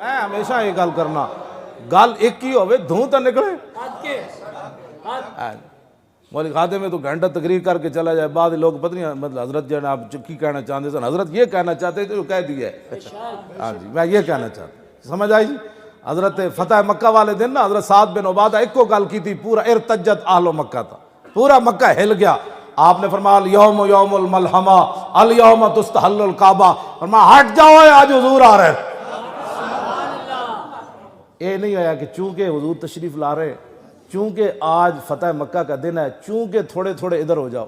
میں ہمیشہ یہ گل کرنا، گل ایک ہی ہوئے دھوں تو نکلے. مولوی خادم میں تو گھنٹہ تقریر کر کے چلا جائے، بعد لوگ پتہ نہیں مطلب حضرت جو ہے نا آپ کی کہنا چاہتے سن، حضرت یہ کہنا چاہتے تھے جو کہہ دیا ہے. ہاں جی میں یہ کہنا چاہتا، سمجھ آئی جی. حضرت فتح مکہ والے دن نا حضرت سعد بن عبادہ ایک کو گل کی تھی، پورا ارتجت اہل مکہ تھا، پورا مکہ ہل گیا. آپ نے فرمایا الیوم یوم الملحمہ الیوم تستحل الکعبہ، فرمایا ہٹ جاؤ آج حضور آ رہے. یہ نہیں ہویا کہ چونکہ حضور تشریف لا رہے، چونکہ آج فتح مکہ کا دن ہے، چونکہ تھوڑے تھوڑے ادھر ہو جاؤ.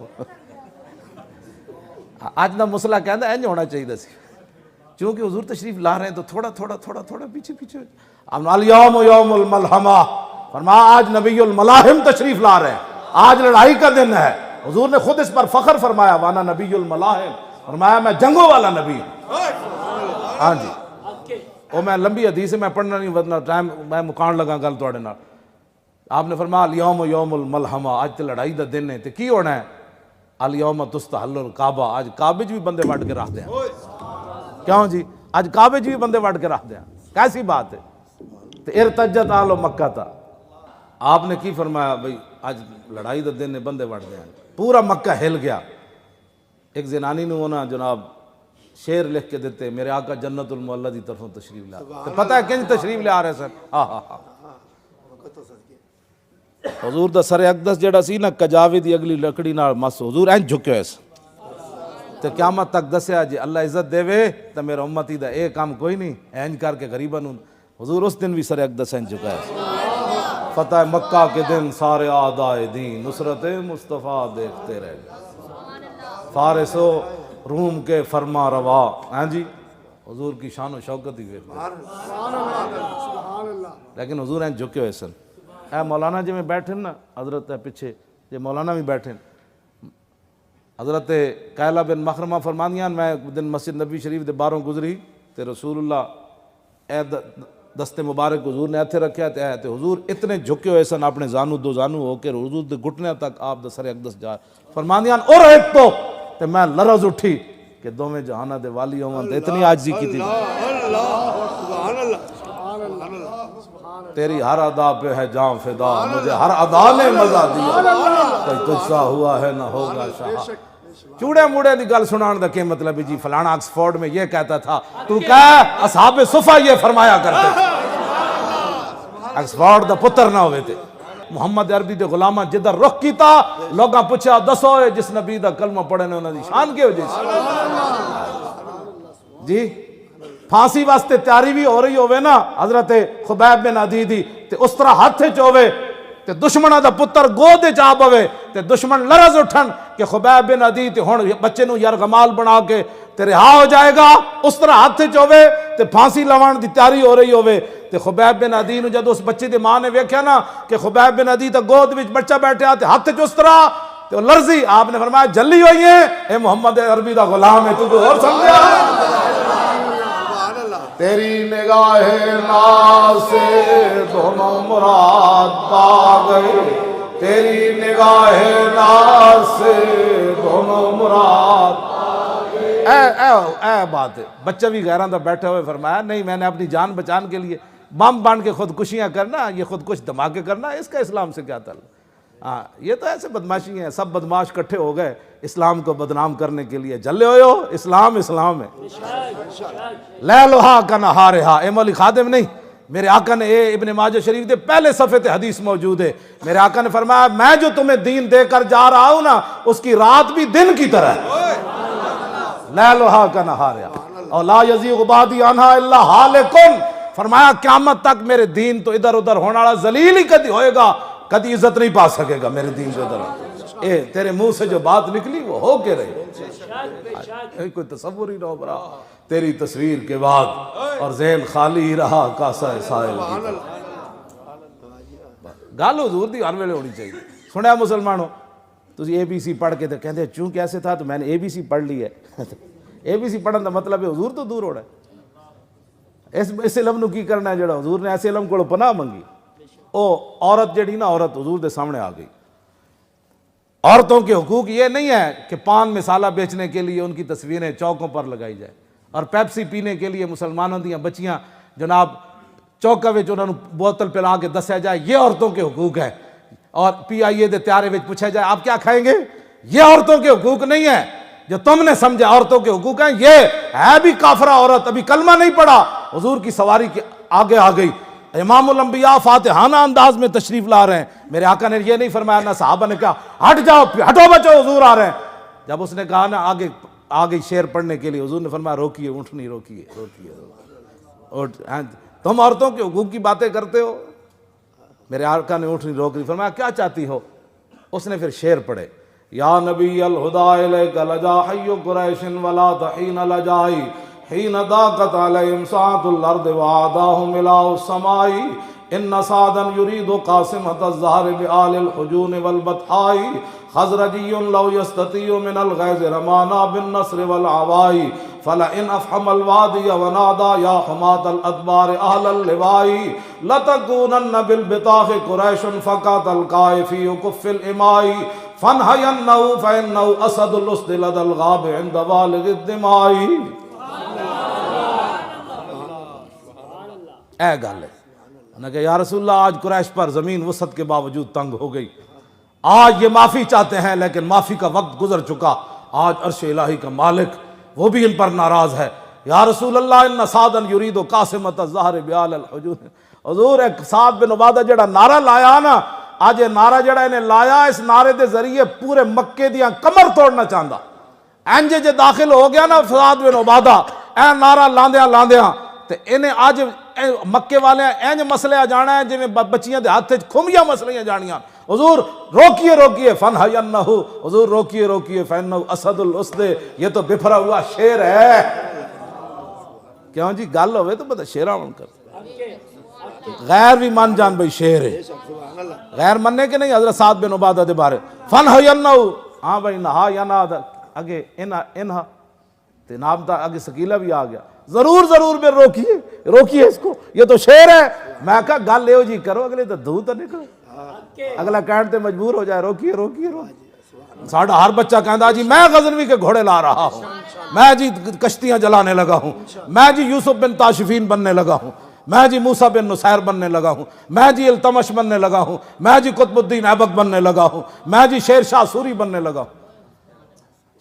آج نہ مسئلہ کہنا ہے نہیں ہونا چاہیے سی، چونکہ حضور تشریف لا رہے ہیں تو تھوڑا تھوڑا تھوڑا تھوڑا پیچھے پیچھے. الیوم یوم الملحمہ، فرمایا آج نبی الملاحم تشریف لا رہے ہیں، آج لڑائی کا دن ہے. حضور نے خود اس پر فخر فرمایا وانا نبی الملاحم، فرمایا میں جنگوں والا نبی ہوں. ہاں جی وہ میں لمبی حدیث میں پڑھنا نہیں ورنہ ٹائم میں مکان لگا گل توڑے نال. آپ نے فرمایا الیوم یوم الملحمہ، آج تو لڑائی دا دن ہے. تو کی ہونا ہے؟ الیوم تستحل الکعبہ، آج کعبے بھی بندے وڈ کے رکھ دیں. کیوں جی آج کعبے بھی بندے وڈ کے رکھ دیں، کیسی بات ہے. تو ارتجت اہل مکہ تھا. آپ نے کی فرمایا بھئی آج لڑائی دا دن ہے، بندے وڈ دیں. پورا مکہ ہل گیا. ایک زنانی نے ہونا جناب شعر لکھ کے دیتے، میرے آقا جنت المعلی دی طرفوں تشریف لے. تو پتہ ہے کنج تشریف لے آ رہے سر؟ حضور دا سر اقدس جڑا سی نا کجاوے دی اگلی لکڑی نال مس حضور این جھکے ہوئے سے. تو قیامت تک دسیا جی اللہ عزت دے وے تو میرا امتی دا اے کام کوئی نہیں این کر کے غریباں نوں. حضور اس دن بھی سر اقدس این جھکا ہے. فتح مکہ کے دن سارے اعدائے دین نصرت مصطفیٰ دیکھتے رہ گئے. فارس و روم کے فرما روا. ہاں جی حضور کی شان و شوکت ہی لیکن حضور ہیں جھکے ہوئے سن. اے مولانا جی میں بیٹھے نا حضرت ہے پیچھے یہ مولانا بھی بیٹھے. حضرت قیلہ بن مخرمہ فرمانیاں میں دن مسجد نبی شریف دے باہروں گزری تے رسول اللہ اے دستے مبارک حضور نے ایتھے رکھیا تے حضور اتنے جھکے ہوئے سن اپنے زانو دو زانو ہو کے حضور دے گھٹنے تک آپ دا سر اقدس جا فرمانیاں اور ایک تو تے میں لرز اٹھی کہ دوویں جہانہ دے والی ہوں تے اتنی عاجزی کی تھی. تیری ہر ادا پہ ہے جان فدا، مجھے ہر ادا نے مزہ دیا، کوئی تجھ سا ہوا ہے نہ ہوگا شاہ. چوڑے موڑے دی گل سنان دا کیا مطلب جی فلانا آکسفورڈ میں یہ کہتا تھا تو کہہ اصحاب صفہ یہ فرمایا کرتے تھے. آکسفورڈ دا پتر نہ ہوئے تھے. محمد عربی دے غلامہ جدھر رخ کیتا لوگاں پوچھا دسو جس نبی دا کلمہ پڑھے نے انہاں دی شان کے وجہ سے. جی پھانسی واسطے تیاری بھی ہو رہی ہوئے نا حضرت خبیب بن عدی دی تے اس طرح ہاتھ چوے تے دشمنہ دا پتر گودے چاہ پوے تے دشمن لرز اٹھن کہ خبیب بن عدی تے ہن بچے نو یرغمال بنا کے تے رہا ہو جائے گا. اس طرح ہاتھ چوے تے پھانسی لوان دی تیاری ہو رہی ہوئے تے خبیب بن عدی نو جد اس بچے دی ماں نے ویکھیا نا کہ خبیب بن عدی تے گود وچ بچہ بیٹھیا تے ہاتھ اس طرح تے لرزی. آپ نے فرمایا جلی ہوئی ہے اے محمد عربی دا غلام ہے تو کوئی اور سمجھا. تیری نگاہ ناز سے دونوں مراد پا گئے، تیری نگاہ ناز سے دونوں مراد پا گئے. اے بات ہے. بچہ بھی غیراں دا بیٹھے ہوئے فرمایا نہیں میں نے اپنی جان بچان کے لیے بم بان کے خودکشیاں کرنا، یہ خودکش دھماکے کرنا، اس کا اسلام سے کیا تعلق. ہاں یہ تو ایسے بدماشی ہیں، سب بدماش کٹھے ہو گئے اسلام کو بدنام کرنے کے لیے. جلے ہوئے ہو اسلام اسلام ہے. لیلہا کا نہارہا. اے مولوی خادم نہیں، میرے آقا نے ابن ماجہ شریف دے پہلے صفحے تے حدیث موجود ہے. میرے آقا نے فرمایا میں جو تمہیں دین دے کر جا رہا ہوں نا اس کی رات بھی دن کی طرح ہے. لیلہا کا نہارہا اور لا یزیغ بعدی عنہا الا ہالکن. فرمایا قیامت تک میرے دین تو ادھر ادھر ہونے والا ذلیل ہی کدی ہوئے گا، کدی عزت نہیں پا سکے گا میرے دین سے ادھر. اے تیرے منہ سے جو بات نکلی وہ ہو کے رہی. کوئی تصور ہی نہ ہو برا تیری تصویر کے بعد اور ذہن خالی ہی رہا کاسا سائل کی. گل حضور دی ہر ویلے ہونی چاہیے. سنیا مسلمانوں تسی اے بی سی پڑھ کے تو کہتے چوں کیسے تھا تو میں نے اے بی سی پڑھ لی ہے. اے بی سی پڑھن دا مطلب ہے حضور تو دور ہونا ہے. اس علم نو کی کرنا ہے جڑا حضور نے ایسے علم کو پناہ منگی. او عورت جڑی نا عورت حضور دے سامنے آ گئی. عورتوں کے حقوق یہ نہیں ہے کہ پان مسالہ بیچنے کے لیے ان کی تصویریں چوکوں پر لگائی جائے اور پیپسی پینے کے لیے مسلمانوں دیاں بچیاں جناب چوکا وچ انہاں نوں بوتل پلا کے دسیا جائے یہ عورتوں کے حقوق ہے، اور پی آئی اے دے تیارے وچ پوچھا جائے آپ کیا کھائیں گے، یہ عورتوں کے حقوق نہیں ہے جو تم نے سمجھا عورتوں کے حقوق ہیں، یہ ہے بھی کافرہ عورت، ابھی کلمہ نہیں پڑھا، حضور کی سواری کے آگے آ گئی، امام الانبیاء فاتحانہ انداز میں تشریف لا رہے ہیں، میرے آقا نے یہ نہیں فرمایا، نہ صحابہ نے کہا ہٹ جاؤ ہٹو بچو حضور آ رہے ہیں، جب اس نے کہا نا آگے شعر پڑھنے کے لیے، حضور نے فرمایا روکیے اونٹنی روکیے، تم عورتوں کے حقوق کی باتیں کرتے ہو، میرے آقا نے اونٹنی روک دی، فرمایا کیا چاہتی ہو، اس نے پھر شعر پڑھے، یا نبی الہدا الیک لجا حی قریش ولا تحین لجائی حین ضاقت علیہم ساعۃ الارض وعداہم الہ السماء ان سعدا یرید قاسمۃ الزہر بآل الحجون والبطحاء خزرجی لو یستطیع من الغیظ رمانا بالنصر والعواء فلئن افحم الوادی ونادا یا حماة الادبار اہل اللواء لتکونن بالبطاخ قریش فقات القاء فی کف الاماء فانہینہ فانہ اسد الاسد لدى الغاب عند والغ الدماء۔ اے گل ہے انہوں نے کہا یا رسول اللہ آج قریش پر زمین وسعت کے باوجود تنگ ہو گئی، آج یہ معافی چاہتے ہیں لیکن معافی کا وقت گزر چکا، آج عرش الہی کا مالک وہ بھی ان پر ناراض ہے، یا رسول اللہ ان سعدا یرید قاسمۃ الزہر بآل الحجون، حضور ایک سعد بن عبادہ جڑا نعرہ لایا نا، آج یہ نعرہ جڑا انہیں لایا اس نعرے دے ذریعے پورے مکے دیاں کمر توڑنا چاہتا، اینجے جے داخل ہو گیا نا سعد بن عبادہ اے نعرہ لاندیاں تے انہیں آج مکے والے اینج مسئلے آ جانا ہے جی میں بچیاں دے ہاتھ کھمبیاں مسئلے جانیاں، حضور روکیے فنہینہ، حضور روکیے فینہ اسد الاسد، یہ تو بفرا ہوا شیر ہے، کیوں جی گل ہوئے تو پتہ شیرہ من کر، غیر بھی مان جان بھئی شیر ہے، غیر مننے کے نہیں حضرت سعد بن عبادہ دے بارے فنہینہ، ہاں بھئی نہا یا نہ اگے انہا تے نام تا اگے سکیلہ بھی آ گیا، ضرور میں روکیے اس کو، یہ تو شیر ہے، میں کہا گل لیو جی کرو اگلے تو دھو تو نکلو، اگلا کہنے تے مجبور ہو جائے روکیے، ساڑھا ہر بچہ کہندا جی میں غزنوی کے گھوڑے لا رہا ہوں، میں جی کشتیاں جلانے لگا ہوں، میں جی یوسف بن تاشفین بننے لگا ہوں، میں جی موسیٰ بن نصیر بننے لگا ہوں، میں جی التمش بننے لگا ہوں، میں جی قطب الدین ایبک بننے لگا ہوں، میں جی شیر شاہ سوری بننے لگا ہوں۔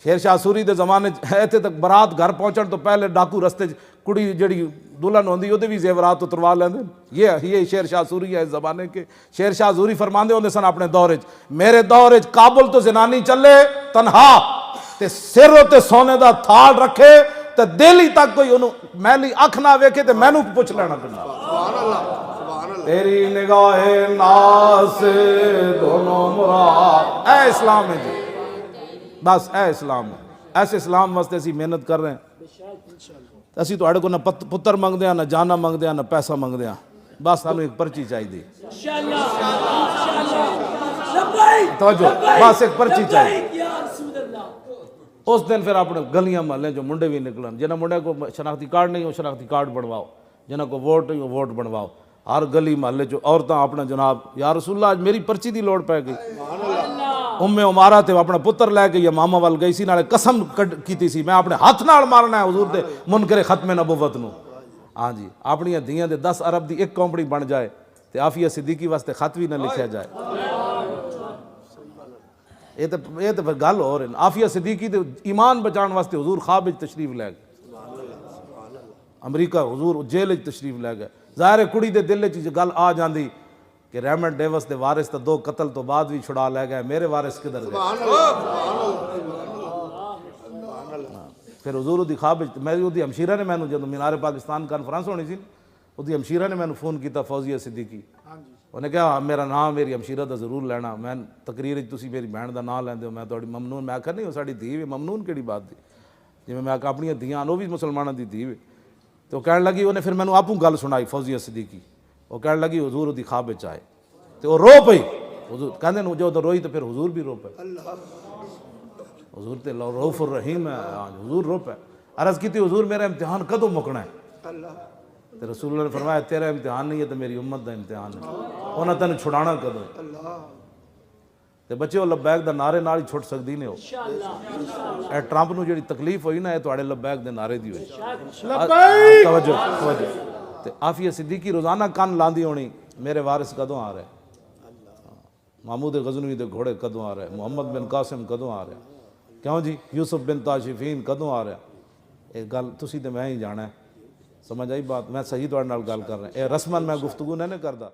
شیر شاہ سوری دے زمانے ایتھے تک برات گھر پہنچن تو پہلے ڈاکو رستے کڑی جڑی دلہن ہوندی وہ بھی زیورات اتروا لیندے، یہ شیر شاہ سوری ہے اس زمانے کے۔ شیر شاہ سوری فرماندے ہوندے سن اپنے دور وچ، میرے دور وچ کابل تو زنانی چلے تنہا تے سر تے سونے دا تھال رکھے تے دہلی تک کوئی انہوں میلی اکھ نہ ویکھے تے مینوں پوچھ لینا پیندا۔ تیری نگاہ ناز سے دونوں مراد، اے اسلام ہے جی، بس اے اسلام ہے، ایسے اسلام واسطے اسی محنت کر رہے ہیں، اسی تو اڑے کو نہ پتر منگ دیا، نہ جانا منگ دیا، نہ پیسہ منگ دیا، بس ہمیں ایک پرچی چاہیے دی، توجہ بس ایک پرچی چاہیے۔ اس دن پھر اپنے گلیاں محلے جو منڈے بھی نکلن، جنہاں منڈے کو شناختی کارڈ نہیں ہو شناختی کارڈ بنواؤ، جنہاں کو ووٹ نہیں ہو ووٹ بنواؤ، ہر گلی محلے جو عورتاں اپنا جناب یا رسول اللہ آج میری پرچی دی لوڑ پہ گئی، عمارہ تے اپنا پتر لے کے یا ماما وال گئی سی، نالے قسم کیتی سی میں اپنے ہاتھ نال مارنا ہے حضور دے منکر ختم نبوت نو، ہاں جی اپنی دھیاں دے 10 ارب دی ایک کمپنی بن جائے تے عافیہ صدیقی واسطے خط بھی نہ لکھیا جائے، یہ تو پھر گل ہو رہی، عافیہ صدیقی تے ایمان بچان واسطے حضور خواب وچ تشریف لے گئے، امریکہ حضور جیل وچ تشریف لے گئے، ظاہر ہے کڑی دے دل وچ گل آ جاندی کہ ریمنڈ ڈیوس دے وارث تو 2 قتل تو بعد بھی چھڑا لے گئے، میرے وارث کدھر گئے؟ پھر حضور دی خواب میری دی ہمشیرہ نے مینوں جدوں مینار پاکستان کانفرنس ہونی سی، دی ہمشیرہ نے مینوں فون کیتا فوزیہ صدیقی، انہیں کہا میرا نام میری ہمشیرہ دا ضرور لینا، میں تقریر تسی میری بہن دا نام لیندے ہو، میں تہاڈی ممنون، میں آکھا نہیں ہو ساڈی دھی ہے، ممنون کیڑی بات دی، جی میں آکھا اپنی دھیاں وہ بھی مسلماناں دی دھی ہے، تو کہنے لگی انہیں پھر مینوں آپوں گل سنائی فوزیہ صدیقی، وہ کہنے لگی حضور دی خواب وچ آئے تو وہ رو پئی، حضور کہندے نے جو روئی تو پھر حضور بھی رو پئے، حضور تے رؤوف الرحیم ہے، حضور رو پئے، عرض کی تھی حضور میرا امتحان کدوں مکنا ہے؟ تے رسول اللہ نے فرمایا تیرا امتحان نہیں ہے تو میری امت دا امتحان ہے، انہاں تینوں چھڑانا کدوں؟ تے بچے وہ لبیک دا نعرے نال ہی چھٹ سکدی نے، ہو اے ٹرمپ نو جڑی تکلیف ہوئی نا اے تواڈے لبیک دے نعرے دی ہوئی، توجہ تے آفیہ صدیقی روزانہ کان لاندی ہونی میرے وارث کدوں آ رہے، محمود غزنوی دے گھوڑے کدوں آ رہے، محمد بن قاسم کدوں آ رہے، کیوں جی یوسف بن تاشفین کدوں آ رہا، یہ گل تسی تے میں ہی جانا ہے، سمجھ آئی بات، میں صحیح تواڈے نال گل کر رہا، اے رسمن میں گفتگو نہیں کردا۔